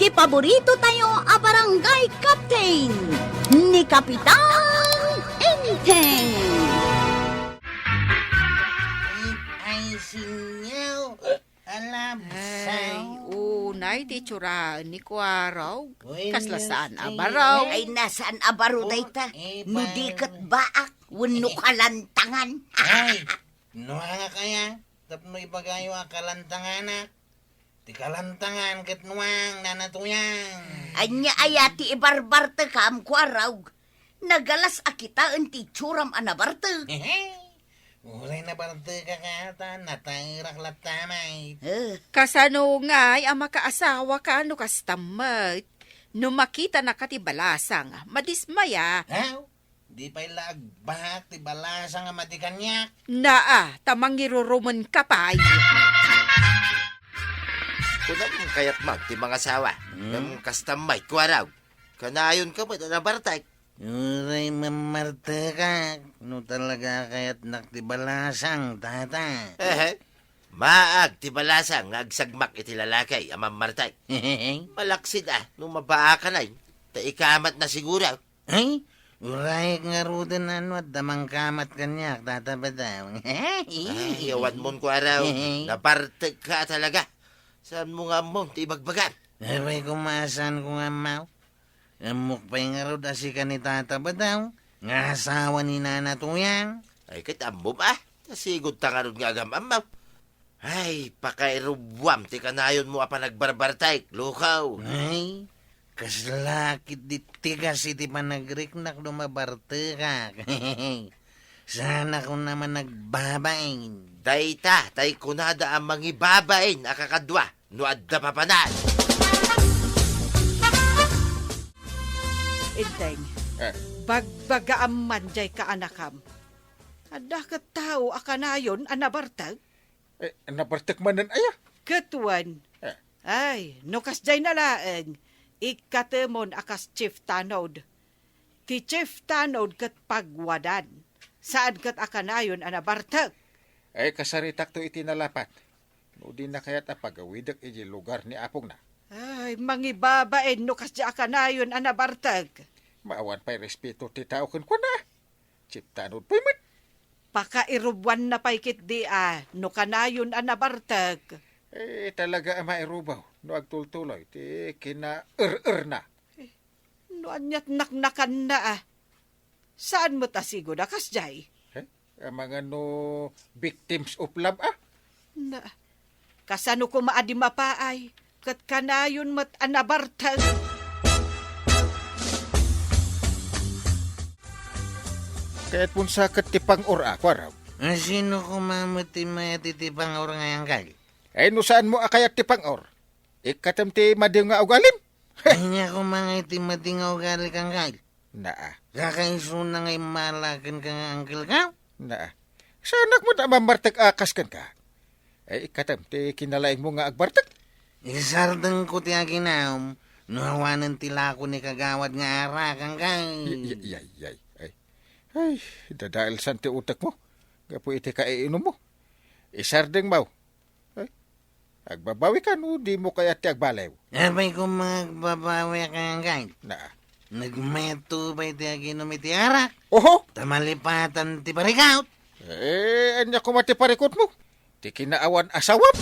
Ti paborito tayo a barangay captain ni Kapitan Enteng. Ay, sinyaw. Alam, Ay, unay, di tsuraan ni Kuaraw. Uy, Kaslasaan ay, abaraw. Ay nasaan abaro dayta? Nudikat baak, wenno kalantangan. Ay, nuha kaya. Tapno ipagayo akalantanganak. Ti kalantangan ket nuang nanatuyang. Anya ayati ibarbarte kam Kuaraw. Nagalas akita enti tsuram anabarte. Uray na parte ka kata, natairak latamay. Kasano nga'y ang makaasawa ka no kastamay. No makita na katibalasang, madismaya. Haw? Di pa'y lagbak, ti balasa nga matikanyak. Naa, tamang iruruman ka pa. Kunang kayat mag, ti mga asawa. Ng kastamay, kuwaraw. Kanayon ka ba na bartay? Uray mamarte ka. No talaga kaya't naktibalasang, tata. Maag, ti balasang, agsagmak iti lalakay, amang martay. Malaksid nung mabaa ka na ta ikamat na siguro. Ay, uray nga rudan ano at damang kamat kanyak, tata ba daw? Ay, awan mon kuwaraw. Nabartag ka talaga. Saan mo nga mo, ti ibagbagan? Abay kumasan ko nga mau. Amok pa yung arod asikan ni tata ba daw? Nga asawa ni nana tuyang. Ay, kitambom Tasigod ta nga ron nga agam-amaw. Ay, pakairubwam, ti kanayon mo pa nagbarbartay, lukaw. Ay, kaslakit di tigas iti panagriknak lumabarte ka. Sana ko naman nagbabain. Dayta, tay kunada ang mangibabain, akakadwa, no adda papanan. Enteng, bagbagaan man jay ka anakam. Ada ka tao akanayon anabartag? Nabartak manan aya. Ketuan. Ay, nukas jay nalaeng. Ikatemon akas Chief Tanod. Ti Chief Tanod kat pagwadan. Saan kat akanayon anabartag? Ay kasaritak to iti nalapat. No di na kaya't apagawidak iti lugar ni Apong na. Ay, mangibabain nukas jay akanayon anabartag. Maawan pa'y respeto ti tao kun na. Chiptanod pa'y mat. Pakairubwan na paikit di no kanayon anabartag. Talaga ang mairubaw. No agtultuloy, ti kina na. No anyat naknakan na Saan mo tasigo na kasjay? Ang mga no victims of love Na, kasano ko maadi mapaay, kat kanayon mat anabartag. Kaya't pun sa katipang ora, kwaraw. Sino ko mamuti matitipang or ngayang kal? Ay no saan mo akayat tipang or? Ikatam ti madiw nga ugalim? Kanya ko mga itimatingaw gali kang kal. Naa. Kakaiso na ngay malakan kang angkel ka? Naa. Sanak mo na mamartak akas kan ka. Ay ikatam ti kinalaing mo nga agbartak. Isardang ko ti aginaw. Nuhawanan tila ko ni kagawad nga ara kang kal. Yay. Ay, dadail san ti utak mo. Gapo iti kaiinom mo. Isardeng mau. Ay, agbabawi ka no, di mo kaya ti agbalaw. Abay ko magbabawi kang kal. Naa. Nagmeto ba iti aginom iti arak? Oho! Tamalipatan ti parikaut. Anya ko mati parikot mo. Ti kinaawan asawap.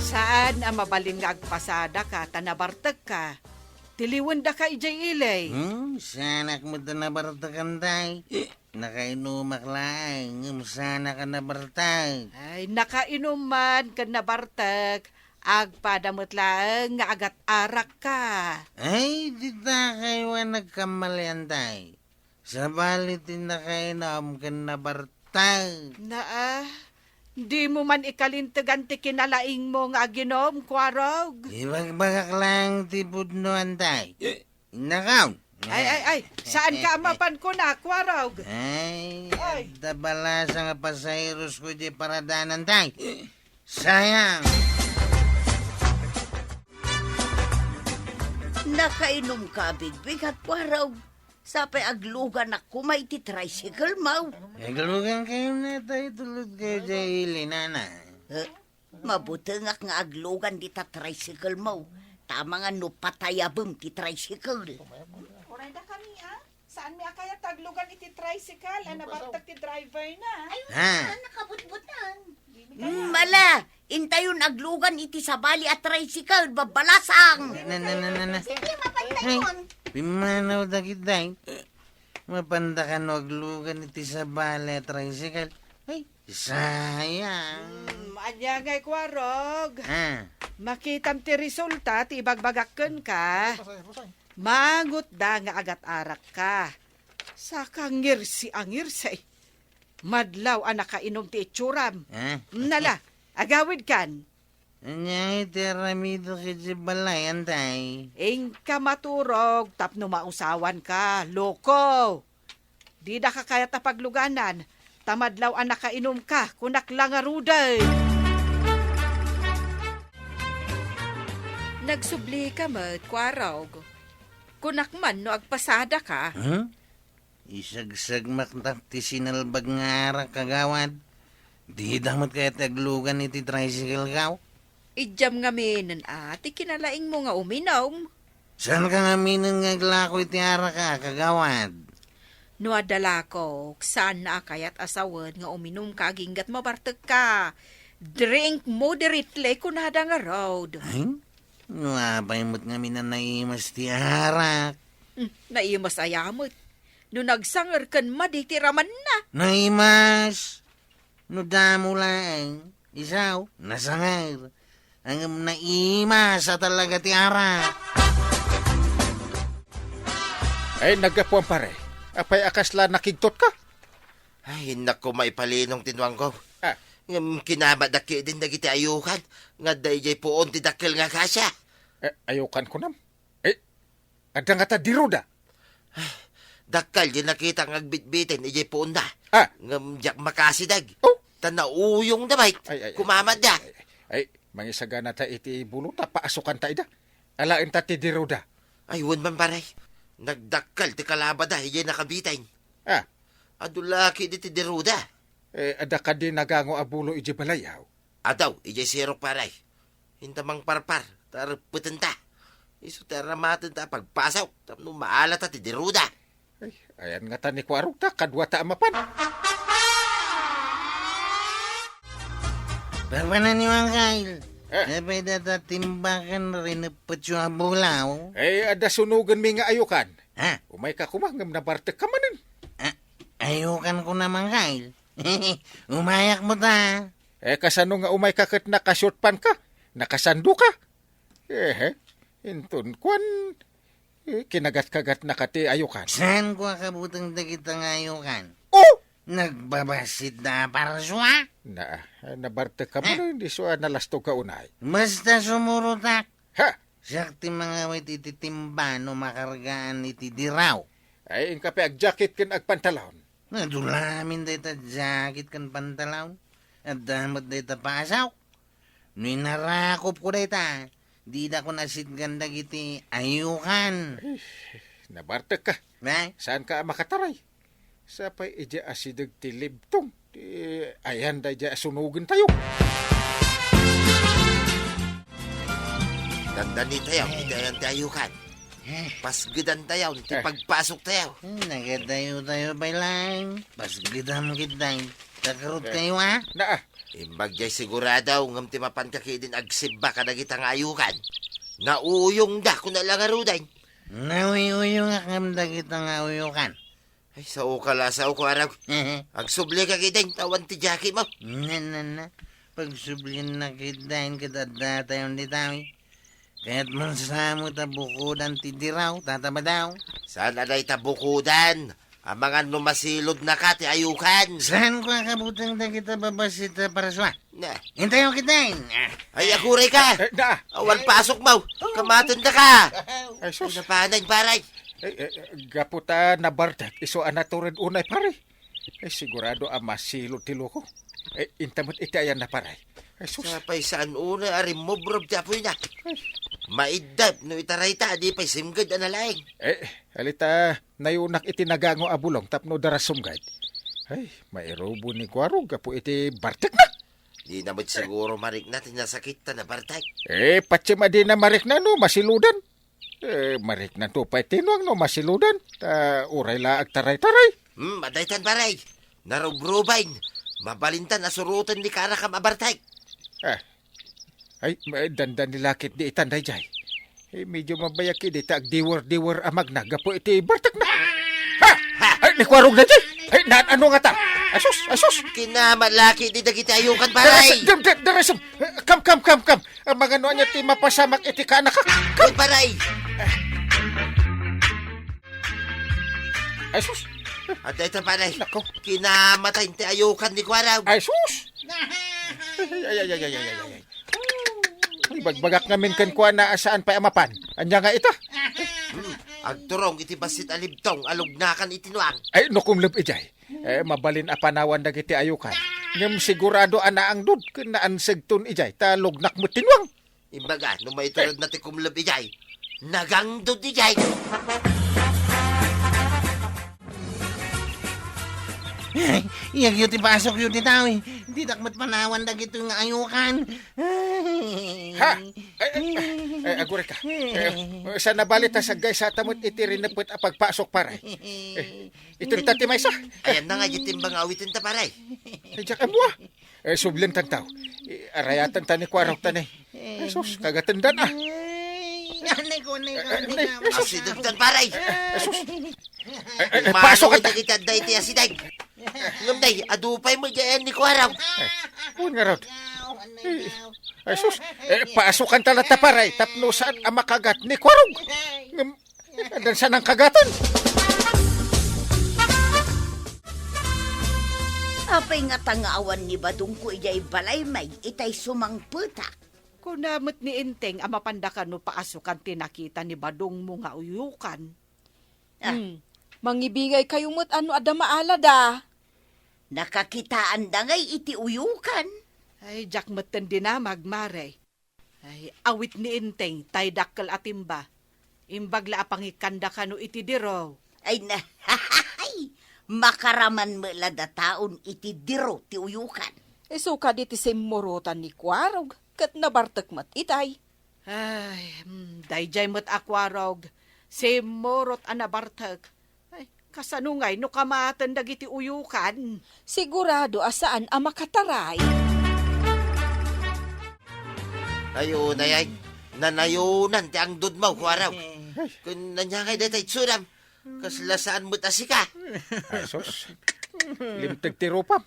Saan ang mabalin nga agpasada ka, tanabartag ka? Tiliwan da ka ijay ilay. Sanak mo ta nabartakan tay. Nakainumak lang. Sana ka nabartag. Ay, nakainuman ka nabartag. Agpadamot lang nga agat arak ka. Ay, di ta kayo nagkamalian tay. Sa balitin na kainom ka nabartag. Di mo man ikalintagan ti kinalaing mo nga ginom, kwarog. Ibagbagak lang ti budnoan tay. Nakaw. Ay, saan ka amapan ko na, kwarog? Ay, tabalasa nga pasayros ko di paradanan tay. Sayang. Nakainom ka, bigbig at Kuaraw. Sapay aglugan ako may ti tricycle, mau. Galugan kayo na tayo tulad kayo dahil nana. Mabutengak nga aglugan di ta tricycle mo. Tama nga no patayabem ti tricycle. Uray na kami, ha? Saan may akaya taglugan iti tricycle? Nabartag ti driver na. Ha? Nakabutbutan. Mala, intayon aglugan iti sabali at tricycle, babalasang. Na. Ay, pimanaw dagitay. Mapanda ka no aglugan iti sa bale tricycle. Ay, sayang. Anya ngay kwarog. Ha? Makitam ti resulta, ti ibagbagakken ka. Mangut da nga agat-arak ka. Saka ngirsi ang ngirsay. Madlaw ang nakainom ti itsuram. Ha? Nala, agawid kan. Anya iti ramido kiti balay, antay. Ing ka maturog, tapno mausawan ka, loko. Di da ka kaya tapagluganan. Tamadlaw ang nakainom ka, kunak lang aruday. Nagsubli ka mat, kwarog. Kunak man no agpasada ka. Huh? Isagsag maktak ti sinalbag nga arak kagawad. Di damot kaya taglugan iti tricycle kaw. Ijam nga minin ati kinalaing mo nga uminom. Saan ka nga minan nga glako iti arak ka kagawad? No adala ko, saan na kayat asawan nga uminom ka ginggat mabartag ka. Drink moderately kunada nga road. Ay? Nuapay mo't nga minan naimas ti arak. Naimas ayamot. No nagsanger kan maditiraman na. Naimas! No damo lang. Isaw, nasangar. Ang naimas sa talaga ti arak. Ay, nagapuan pare. Apay akasla nakigtot ka. Ay, nako maipalinong tinwang ko. Ah, Kinamadaki din dagiti ayukan. Nga dayjay puon ti dakkel nga kasya. ayukan ko nam. Ada nga ta diruda. Dakkal di nakita ng agbitbitin, ijay puon na. Ah, Ngamjak makasidag. Oh. Tanauyong na bay. Ay. Kumamad na. Ay, mangisagana ta iti buluta, paasukan ta ida. Alain ta ti diruda. Ay, wun man paray. Nagdakkal ti kalabada, ijay nakabitain. Ah, Adulaki di ti deruda. ada ka din nagango abulo iji balayaw. Adaw, ijay sirok paray. Hintamang parpar, tarputin ta. Iso taramatan ta pagpasaw. Tapno maalat ta ti deruda. Ay, ayan nga ta ni Kwarog ta, kadwa ta amapan. Parpanan niyo ang kail. Eh. Napay data timbakan rin napatyo abulaw. Ay, ada sunugan mi nga ayukan. Ha? Umay ka kumangam na bartek ka manin. Ayukan ko naman kail. Umayak mo ta. Kasano nga umay ka kat nakasyotpan ka? Nakasando ka? Intun kwan. Kinagat-kagat na kati ayukan. Saan ko akabutang dagitang ayukan? Oh! Nagbabasit na para suwa. Nabartek ka manin, di suwa nalasto ka unay. Basta sumurutak. Ha? Sakti mga wait ititimba no makargaan iti diraw. Ay, ang kape ag-jacket kin agpantalon. Nadulamin data jacket kan pantalaw. At damot data pasaw. No'y narakop ko data. Di da ko nasitgan dagiti ayukan. Nabartek ka. Ba? Saan ka makataray? Sapay ija asidag ti libtong. Ayan da ija sunugin tayo. Dandani tayo, itayan tayo kan. Pasgidan tayo, ti pagpasok tayo. Nagatayo-tayo pa lang. Pasgidam kitay. Takarot kayo ha? Imbagyay siguradaw, ngam ti mapantaki din agsibba ka na kitang ayukan. Nauyong da kung nalangaruday. Nauyuyong akam dagitang ayukan. Ay, sa ukalasaw ko araw. Agsubli ka kitang tawan ti Jackie mo. Na. Pagsublin na kitain kitadda tayo di tayo. Kaya't man sa mo tabukudan ti diraw, tataba daw. Saan alay tabukudan? Ang mga numasilod na ka ti ayukan. Saan ko akabutang da kita babasita para suwa? Na. Hintayo kitain. Ay, akuray ka. Awan pasok mo. Kamaton na ka. Ay, sus. Napanan, paray. Gaputa na bardak. Iso anaturin unay pare. Ay, sigurado ang masilo tilo ko. Intamot iti ayan na paray. Ay, sus. Sapay saan una, arim mo brob japoy na. Maidab, no itaray ta, di pa'y simgad analaing. Halita, nayunak iti nagango abulong tapno darasumgad. Ay, mairobo ni Kwarog. Gapo iti bartek na. Di naman siguro marik natin nasakit na bartay. Patsima din na marik na no, masiludan. Marik na to, pa'y tinuang no, masiludan. Uray laag taray-taray. Madaytan baray. Narubrubain. Mabalintan asurutan ni karakam abartay. Ay, dandan nilakit di itanday jay. Medyo mabayaki di taag diwer-diwer amag nagapo iti bartak na. Ay, nikwarog na jay. Ay, ano nga ta? Asus. Kinamalaki di dagiti ayukan baray. Darasam. Kam. Ang mga noon niya ti mapasamak iti ka anak. Kay baray. Asus. At ito baray. Nako. Kinamatay ti ayukan ni Kwaraw. Asus. Ay. Bagbagak namin kan kuha na saan pa amapan. Anya nga ita. Agturong iti basit alibtong alugnakan itinuang. Ay, nukumlub ijay. Mabalin apanawan na iti ayukan. Ngam sigurado ana ang dud kun naanseg tun ijay. Talugnak mo tinwang. Imbaga, nung may tulad na tikumlab ijay, nagangdod ijay. Iyag yun pasok yun tao eh. Di dakmat panawan na gito nga ayukan. Ha? Ay, agure ka. Sa nabalit sa guys sa tamot iti rinapot pagpasok paray. Ito rin tati maysa. Ayan na nga jitimbang awitin ta paray. Ay, diyak amwa. Sublim tan tao. Arayatan tani kwarok tani. Sus, kagatandan ah. Anay ko. Asidugtan paray. Pasok ka ta. kita day ti asiday. Ngumday, adupay mo dyan ni Kwaraw. Huwag nga raw. Ay, sus. Pasukan talata paray. Tapno saan ang makagat ni Kwarog. Andan saan ang kagatan? Apay nga tangawan ni Badong ko ijay balay may itay sumangputa. Kunamot ni Inteng ang mapandakan no paasukan tinakita ni Badong mo nga uyukan. Mangibigay kayo mo't ano adamaala da. Nakakitaan da ngay iti uyukan. Ay, Jack matan din na magmare. Ay, awit ni Inteng, tay dakkel atimba. Imbagla apangikanda ka no iti diro. Ay na, makaraman mo lada taon iti diro ti uyukan. Suka diti simurutan ni Kwarog, kat nabartak mat itay. Ay, dayjay mo't akwarog. Semorot anabartag. Ay, kasanungay no kamatan dagiti uyukan. Sigurado asaan ang makataray. Ayun, ayay. Nanayunan ti ang dud mo, Kwaraw. Kung nanyangay day tay tsuram, kaslasaan mo tasika. Ay, sus. Limtag ti rupam.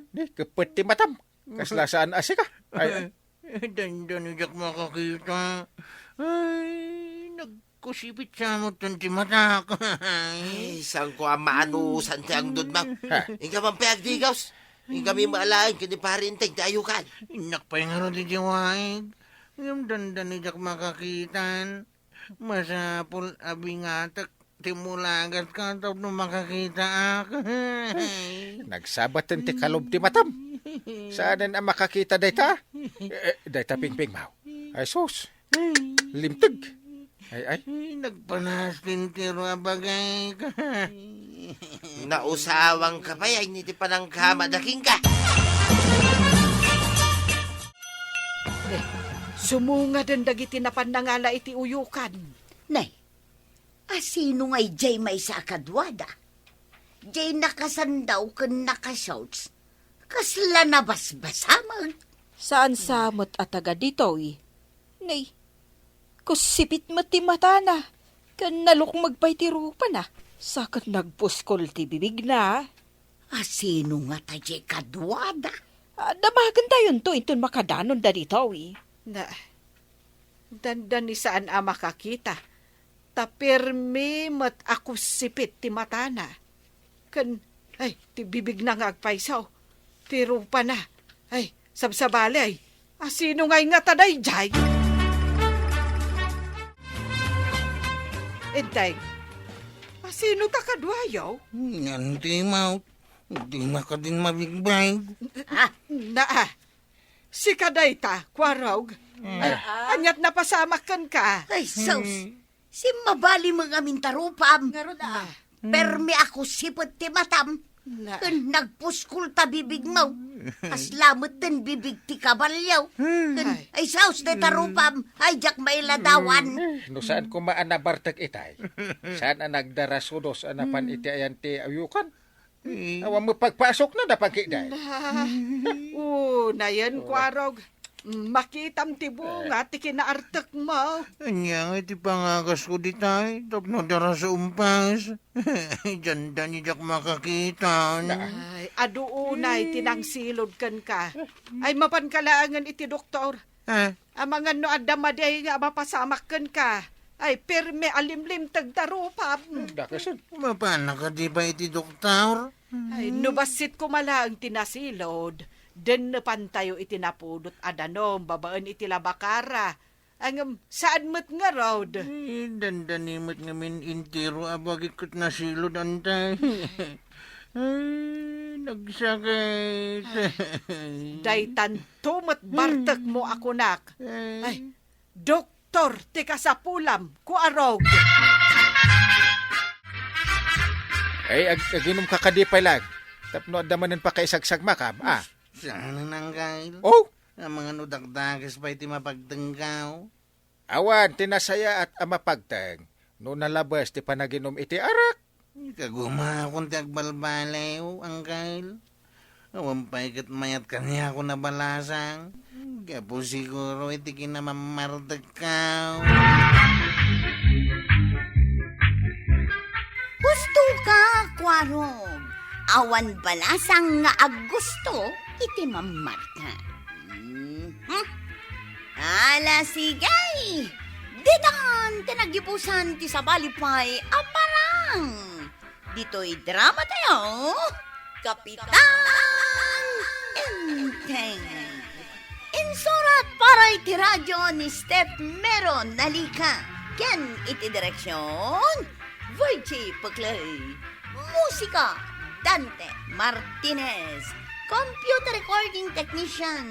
Di, kapit ti matam. Kaslasaan asika. Ay, Dandan ijak makakita. Ay, nagkusipit sa mo tanti matak. Ay, saan ko ang maanusan ti ang dud mo? Inga man payagdigaws. Inga mi maalain kini parinteng ti ayukan. Inak pa yung harap di jiwaig. Yung dandan ijak makakitan. Masapul abingatak. Timulagat ka tawag no makakita ak. nagsabatan ti kalob ti matam. Saan ang makakita dayta? Dayta pingping mau. Ay, sus. Limtag. Ay. Nagpanas din tiro abagay ka. Nausawang ka pa yan, hindi pa nang kamadaking ka. Sumunga den dagiti napannangala iti uyukan. Nay, asino ngay jay may sa kadwada? Jay nakasandaw ken nakashouts. Kasla na basbasamag. Saan samot at taga dito Nay, kusipit mo ti mata na. Kan nalok magpaytiro pa na. Sakat nagpuskol ti bibig na. Asino nga ta jay kadwada? Damagan tayo to itun makadanon da dito Na, dandan ni saan ang makakita. Tapirmi mat ako sipit ti matana. Kan, ay, ti bibig na nga agpaisaw. Ti rupa na. Ay, sabsabali ay. Asino ngay nga taday jay? Entay, asino ta kadwayaw? Yan di mau. Di maka din mabigbay. Na, si kadayta, kwarog. Ay, anyat napasamakan ka. Ay, sus. Si mabali mga mintarupam. Garod Permi ako sipot ti matam. Na, Ken nagpuskul ta bibig mo. Aslamot ten bibig ti kabalyaw. Ken ay saus de tarupam. Ay jak mailadawan. No saan ko maanabartag itay? Saan ang nagdarasudos anapan iti ayan ti ayukan? Awan mo pagpasok na napagkiday. na yan, Kwarog. Makitam ti bunga, ti kinaartak mo. Anya nga iti pangagas ko di tay. Tapno dara sa umpas. Diyan da ni jak makakita. Ay, aduunay, tinangsilod kan ka. Ay, mapankalaangan iti doktor. Ha? Ang mga no adamaday nga mapasamak kan ka. Ay, pirme alimlim tagdarupap. Dakasan. Mapana ka di ba iti doktor? Ay, nubasit ko mala ang tinasilod. Den na pantayo iti napudot adanom, babaan iti labakara. Ang saan mo't nga road? Dandanimot ngamin intiro abagit ko't nasilod antay. Ay, nagsakit. Daytan tumot bartek mo ako nak. Ay, doktor, tika sa pulam, kuarog. Ay, aginom ka kadipay lang. Tapno adamanan pa kay sagsagmakam. Sana nang kail. Oh, Ang mga nudagdagas pa iti mapagtengkaw. awan, tinasaya at amapagtang. No nalabas ti panaginom iti arak. Kaguma akong ti agbalbalaw, ang kail. Awan pa ikat mayat kanya ako nabalasang. Kapo siguro iti kinamamartagkaw. Gusto ka, Kwarog. Awan balasang nga aggusto, iti mamarta. Ala sigay! Ditan, tinagibusan ti sabalipay, aparang! Dito'y drama tayo, Kapitan Enteng. Insurat para iti radyo ni Steph Meron Nalika. Ken iti direksyon, Virgie Paclay. Musika, Dante Martinez. Computer recording technician,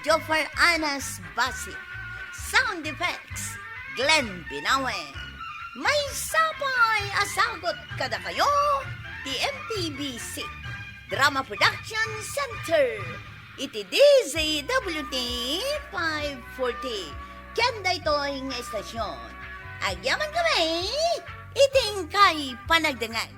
Jofar Anas Basit. Sound effects, Glenn Binawe. May sapay asagot kada kayo, TMTBC. Drama Production Center. Iti DZWT 540. Kanda ito'y nga estasyon. Agyaman kami, iting kay panagdangan.